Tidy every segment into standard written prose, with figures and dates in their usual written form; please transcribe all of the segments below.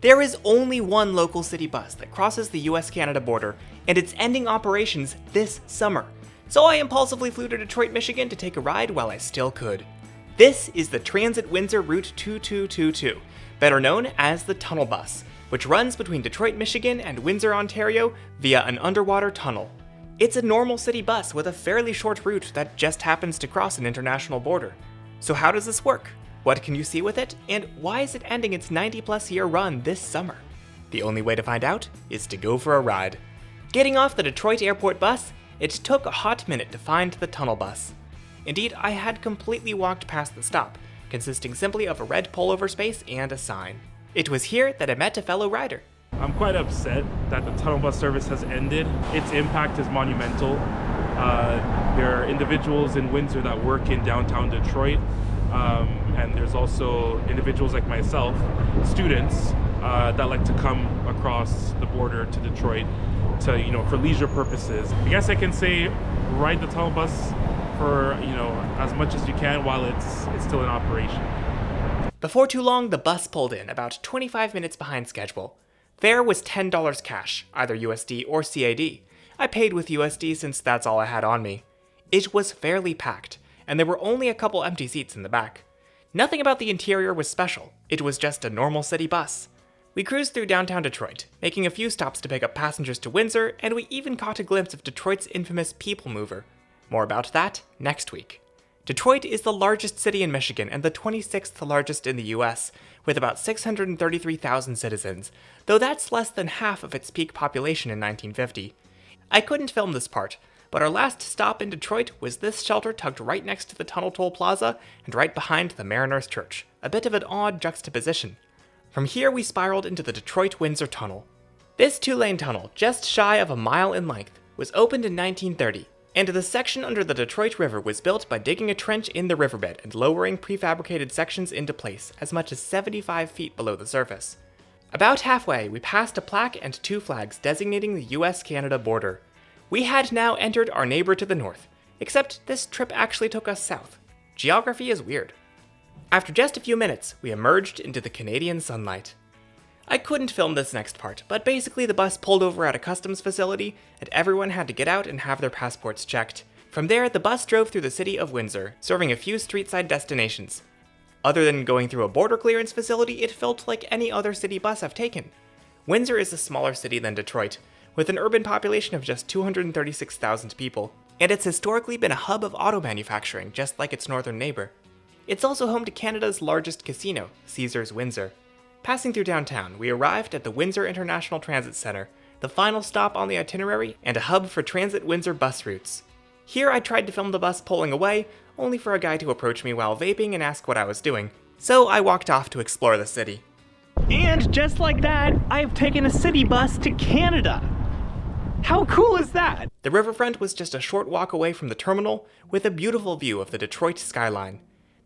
There is only one local city bus that crosses the US-Canada border, and it's ending operations this summer. So I impulsively flew to Detroit, Michigan to take a ride while I still could. This is the Transit Windsor Route 2222, better known as the Tunnel Bus, which runs between Detroit, Michigan and Windsor, Ontario via an underwater tunnel. It's a normal city bus with a fairly short route that just happens to cross an international border. So how does this work? What can you see with it? And why is it ending its 90-plus year run this summer? The only way to find out is to go for a ride. Getting off the Detroit Airport bus, it took a hot minute to find the tunnel bus. Indeed, I had completely walked past the stop, consisting simply of a red pullover space and a sign. It was here that I met a fellow rider. I'm quite upset that the tunnel bus service has ended. Its impact is monumental. There are individuals in Windsor that work in downtown Detroit, and there's also individuals like myself, students, that like to come across the border to Detroit to, for leisure purposes. I guess I can say ride the tunnel bus for, as much as you can while it's still in operation. Before too long, the bus pulled in, about 25 minutes behind schedule. Fare was $10 cash, either USD or CAD. I paid with USD since that's all I had on me. It was fairly packed, and there were only a couple empty seats in the back. Nothing about the interior was special, it was just a normal city bus. We cruised through downtown Detroit, making a few stops to pick up passengers to Windsor, and we even caught a glimpse of Detroit's infamous People Mover. More about that next week. Detroit is the largest city in Michigan and the 26th largest in the US, with about 633,000 citizens, though that's less than half of its peak population in 1950. I couldn't film this part, but our last stop in Detroit was this shelter tucked right next to the Tunnel Toll Plaza and right behind the Mariners Church, a bit of an odd juxtaposition. From here we spiraled into the Detroit-Windsor Tunnel. This two-lane tunnel, just shy of a mile in length, was opened in 1930, and the section under the Detroit River was built by digging a trench in the riverbed and lowering prefabricated sections into place as much as 75 feet below the surface. About halfway, we passed a plaque and two flags designating the US-Canada border. We had now entered our neighbor to the north, except this trip actually took us south. Geography is weird. After just a few minutes, we emerged into the Canadian sunlight. I couldn't film this next part, but basically the bus pulled over at a customs facility, and everyone had to get out and have their passports checked. From there, the bus drove through the city of Windsor, serving a few street-side destinations. Other than going through a border clearance facility, it felt like any other city bus I've taken. Windsor is a smaller city than Detroit, with an urban population of just 236,000 people, and it's historically been a hub of auto manufacturing, just like its northern neighbor. It's also home to Canada's largest casino, Caesars Windsor. Passing through downtown, we arrived at the Windsor International Transit Center, the final stop on the itinerary and a hub for Transit Windsor bus routes. Here I tried to film the bus pulling away, only for a guy to approach me while vaping and ask what I was doing, so I walked off to explore the city. And just like that, I've taken a city bus to Canada! How cool is that? The riverfront was just a short walk away from the terminal, with a beautiful view of the Detroit skyline.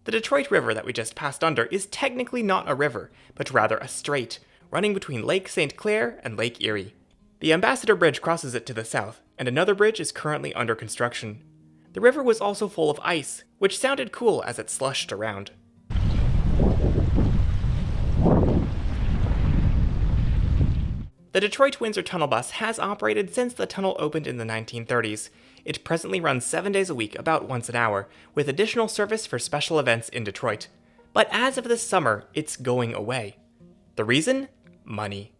The Detroit River that we just passed under is technically not a river, but rather a strait, running between Lake St. Clair and Lake Erie. The Ambassador Bridge crosses it to the south, and another bridge is currently under construction. The river was also full of ice, which sounded cool as it slushed around. The Detroit-Windsor Tunnel Bus has operated since the tunnel opened in the 1930s. It presently runs 7 days a week, about once an hour, with additional service for special events in Detroit. But as of this summer, it's going away. The reason? Money.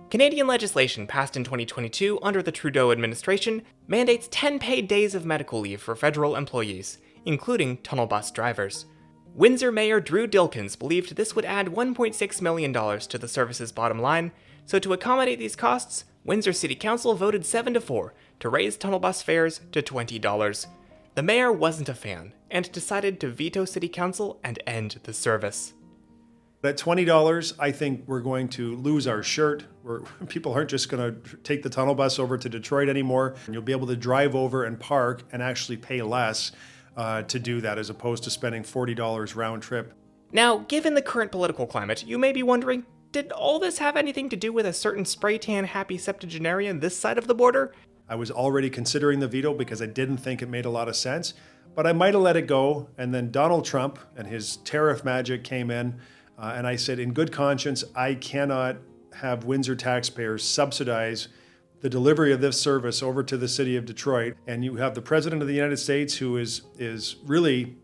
Canadian legislation passed in 2022 under the Trudeau administration mandates 10 paid days of medical leave for federal employees, including tunnel bus drivers. Windsor Mayor Drew Dilkins believed this would add $1.6 million to the service's bottom line, so to accommodate these costs, Windsor City Council voted 7-4 to raise tunnel bus fares to $20. The mayor wasn't a fan, and decided to veto City Council and end the service. At $20, I think we're going to lose our shirt. People aren't just going to take the tunnel bus over to Detroit anymore. And you'll be able to drive over and park and actually pay less to do that, as opposed to spending $40 round trip. Now, given the current political climate, you may be wondering, did all this have anything to do with a certain spray-tan happy septuagenarian this side of the border? I was already considering the veto because I didn't think it made a lot of sense, but I might have let it go. And then Donald Trump and his tariff magic came in, and I said, in good conscience, I cannot have Windsor taxpayers subsidize the delivery of this service over to the city of Detroit. And you have the President of the United States who is really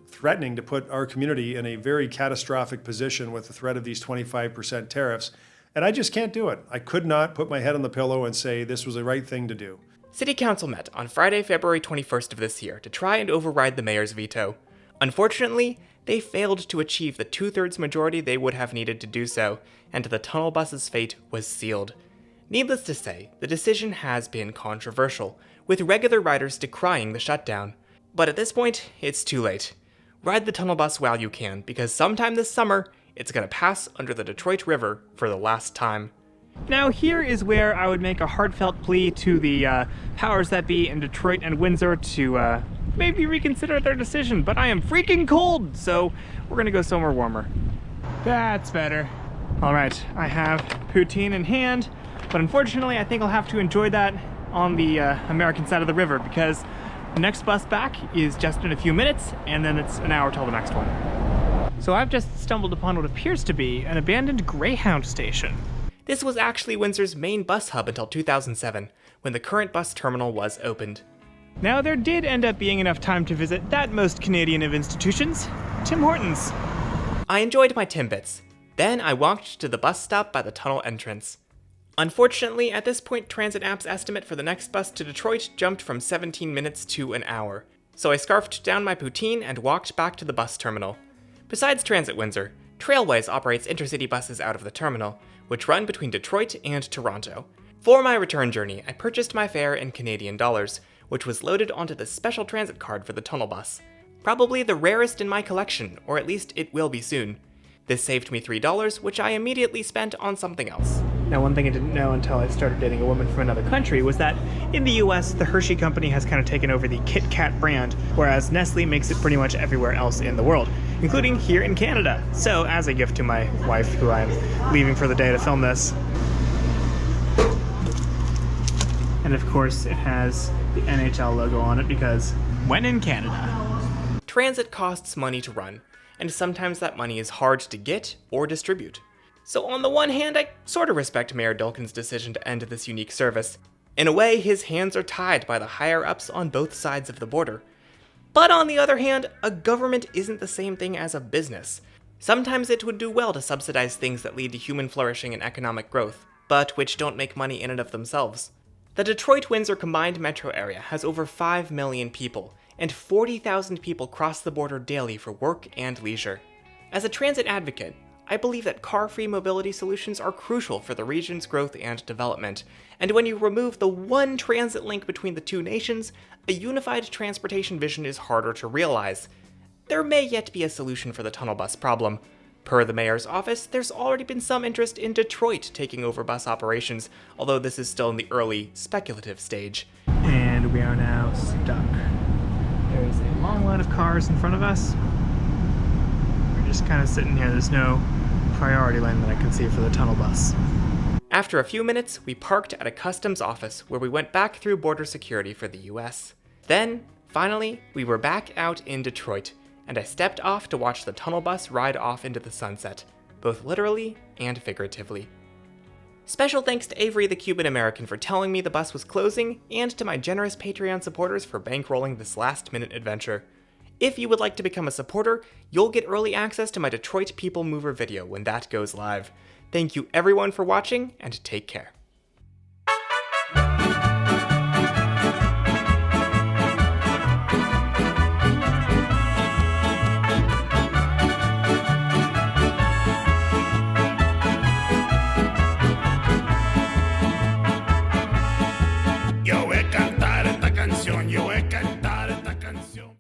threatening to put our community in a very catastrophic position with the threat of these 25% tariffs. And I just can't do it. I could not put my head on the pillow and say this was the right thing to do. City Council met on Friday, February 21st of this year to try and override the mayor's veto. Unfortunately, they failed to achieve the 2/3 majority they would have needed to do so, and the tunnel bus's fate was sealed. Needless to say, the decision has been controversial, with regular riders decrying the shutdown. But at this point, it's too late. Ride the tunnel bus while you can, because sometime this summer, it's going to pass under the Detroit River for the last time. Now here is where I would make a heartfelt plea to the powers that be in Detroit and Windsor to maybe reconsider their decision, but I am freaking cold, so we're gonna go somewhere warmer. That's better. All right, I have poutine in hand, but unfortunately I think I'll have to enjoy that on the American side of the river because the next bus back is just in a few minutes, and then it's an hour till the next one. So I've just stumbled upon what appears to be an abandoned Greyhound station. This was actually Windsor's main bus hub until 2007, when the current bus terminal was opened. Now there did end up being enough time to visit that most Canadian of institutions, Tim Hortons. I enjoyed my Timbits. Then I walked to the bus stop by the tunnel entrance. Unfortunately, at this point, Transit App's estimate for the next bus to Detroit jumped from 17 minutes to an hour. So I scarfed down my poutine and walked back to the bus terminal. Besides Transit Windsor, Trailways operates intercity buses out of the terminal, which run between Detroit and Toronto. For my return journey, I purchased my fare in Canadian dollars, which was loaded onto the special transit card for the tunnel bus. Probably the rarest in my collection, or at least it will be soon. This saved me $3, which I immediately spent on something else. Now, one thing I didn't know until I started dating a woman from another country was that in the US, the Hershey company has kind of taken over the Kit Kat brand, whereas Nestle makes it pretty much everywhere else in the world, including here in Canada. So, as a gift to my wife, who I'm leaving for the day to film this. And of course, it has the NHL logo on it because when in Canada. Transit costs money to run, and sometimes that money is hard to get or distribute. So on the one hand, I sort of respect Mayor Dulkin's decision to end this unique service. In a way, his hands are tied by the higher-ups on both sides of the border. But on the other hand, a government isn't the same thing as a business. Sometimes it would do well to subsidize things that lead to human flourishing and economic growth, but which don't make money in and of themselves. The Detroit-Windsor combined metro area has over 5 million people, and 40,000 people cross the border daily for work and leisure. As a transit advocate, I believe that car-free mobility solutions are crucial for the region's growth and development, and when you remove the one transit link between the two nations, a unified transportation vision is harder to realize. There may yet be a solution for the tunnel bus problem. Per the mayor's office, there's already been some interest in Detroit taking over bus operations, although this is still in the early, speculative stage. And we are now stuck. There is a long line of cars in front of us. We're just kind of sitting here. There's no priority lane that I can see for the tunnel bus. After a few minutes, we parked at a customs office where we went back through border security for the US. Then, finally, we were back out in Detroit, and I stepped off to watch the tunnel bus ride off into the sunset, both literally and figuratively. Special thanks to Avery the Cuban American for telling me the bus was closing, and to my generous Patreon supporters for bankrolling this last-minute adventure. If you would like to become a supporter, you'll get early access to my Detroit People Mover video when that goes live. Thank you everyone for watching, and take care.